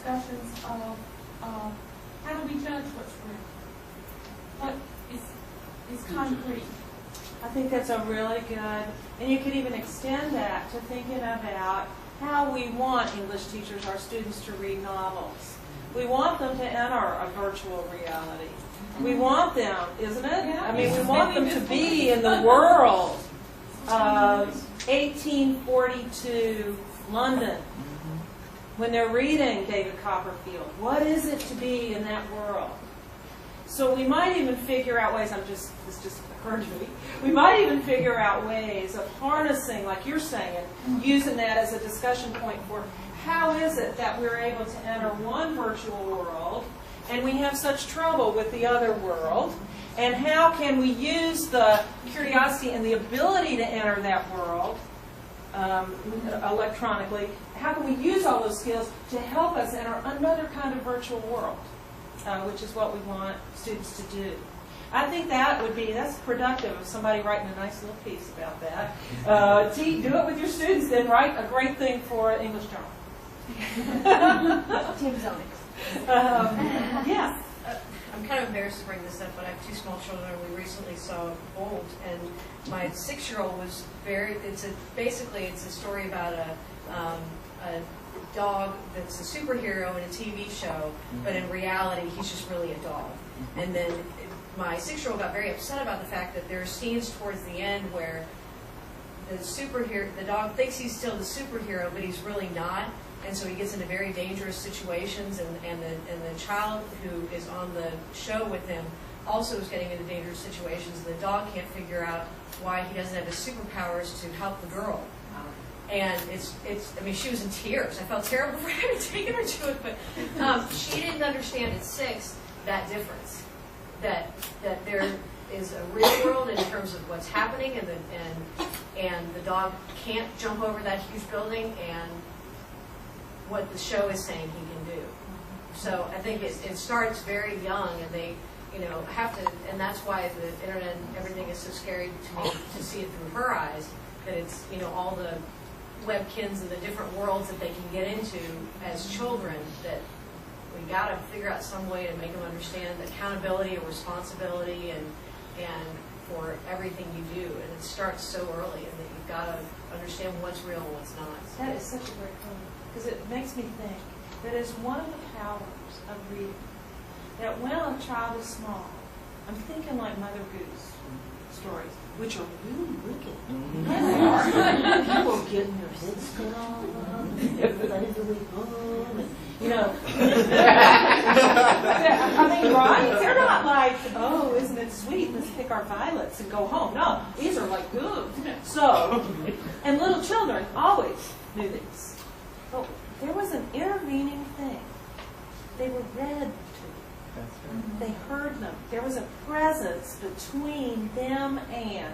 discussions of how do we judge what's real? What is concrete? I think that's a really good, and you could even extend that to thinking about how we want English teachers, our students, to read novels. We want them to enter a virtual reality. We want them, isn't it? Yeah. I mean, we want them to be in the world of 1842 London when they're reading David Copperfield. What is it to be in that world? So we might even figure out ways, this just occurred to me, we might even figure out ways of harnessing, like you're saying, using that as a discussion point for how is it that we're able to enter one virtual world and we have such trouble with the other world, and how can we use the curiosity and the ability to enter that world electronically, how can we use all those skills to help us enter another kind of virtual world, which is what we want students to do. I think that's productive of somebody writing a nice little piece about that. Do it with your students, then write a great thing for English Journal. Team Zonix. Yeah. I'm kind of embarrassed to bring this up, but I have two small children, and we recently saw Bold, and my 6-year-old was basically it's a story about a dog that's a superhero in a TV show, but in reality he's just really a dog. And then my 6-year-old got very upset about the fact that there are scenes towards the end where the dog thinks he's still the superhero, but he's really not. And so he gets into very dangerous situations, and the child who is on the show with him also is getting into dangerous situations. The dog can't figure out why he doesn't have his superpowers to help the girl. And I mean, she was in tears. I felt terrible for having taken her to it, but she didn't understand at 6 that difference. That there is a real world in terms of what's happening, and the dog can't jump over that huge building, and what the show is saying he can do. So I think it starts very young, and they have to, and that's why the internet and everything is so scary to me to see it through her eyes, that it's all the webkins and the different worlds that they can get into as children, that we got to figure out some way to make them understand accountability and responsibility and for everything you do. And it starts so early, and that you've got to understand what's real and what's not. That is such a great point, because it makes me think that is one of the powers of reading, that when a child is small, I'm thinking like Mother Goose stories, which are really wicked. People getting their heads cut off, everybody's really home, I mean, right? They're not like, oh, isn't it sweet? Let's pick our violets and go home. No, these are like good. So, and little children always knew these. But there was an intervening thing. They were read to. They heard them. There was a presence between them and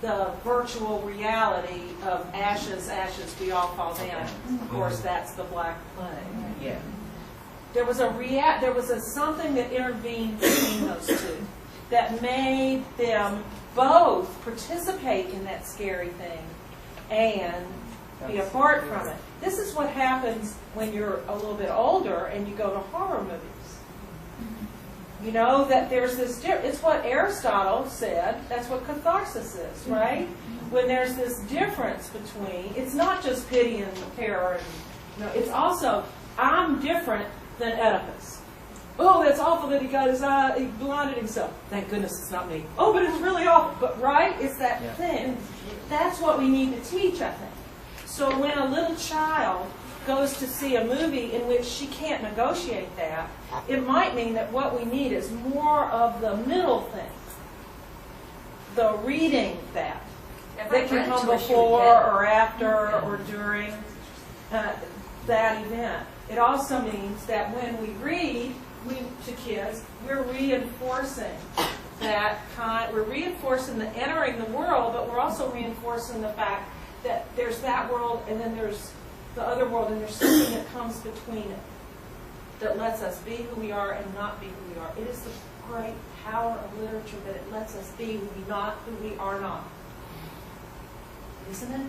the virtual reality of ashes, ashes, we all fall down. Of course, that's the Black Plague. Yeah. There was something that intervened between those two that made them both participate in that scary thing and be apart from it. This is what happens when you're a little bit older and you go to horror movies. That there's this, it's what Aristotle said, that's what catharsis is, right? When there's this difference between, it's not just pity and terror, it's also, I'm different than Oedipus. Oh, that's awful that he got his eye, he blinded himself. Thank goodness it's not me. Oh, but it's really awful. But, right? It's that thing. That's what we need to teach, I think. So when a little child goes to see a movie in which she can't negotiate that, it might mean that what we need is more of the middle thing. The reading that can come before or after or during that event. It also means that when we read to kids, we're reinforcing we're reinforcing the entering the world, but we're also reinforcing the fact that there's that world and then there's the other world, and there's something that comes between it that lets us be who we are and not be who we are. It is the great power of literature that it lets us be who we are not. Isn't it?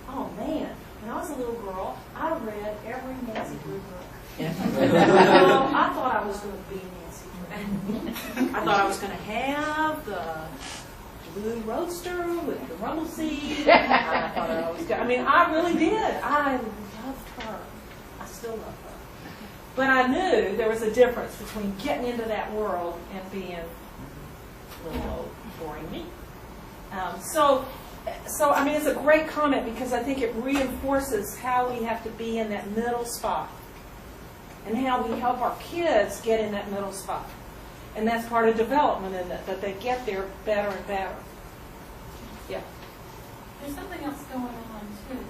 Oh man, when I was a little girl, I read every Nancy blue book. Yeah. Well, I thought I was going to be Nancy. I thought I was going to have the blue roadster with the rumble seat. I thought I was going. I mean, I really did. I loved her. I still love her. But I knew there was a difference between getting into that world and being a little old, boring me. So I mean, it's a great comment because I think it reinforces how we have to be in that middle spot and how we help our kids get in that middle spot. And that's part of development, isn't it? That they get there better and better. Yeah. There's something else going on too.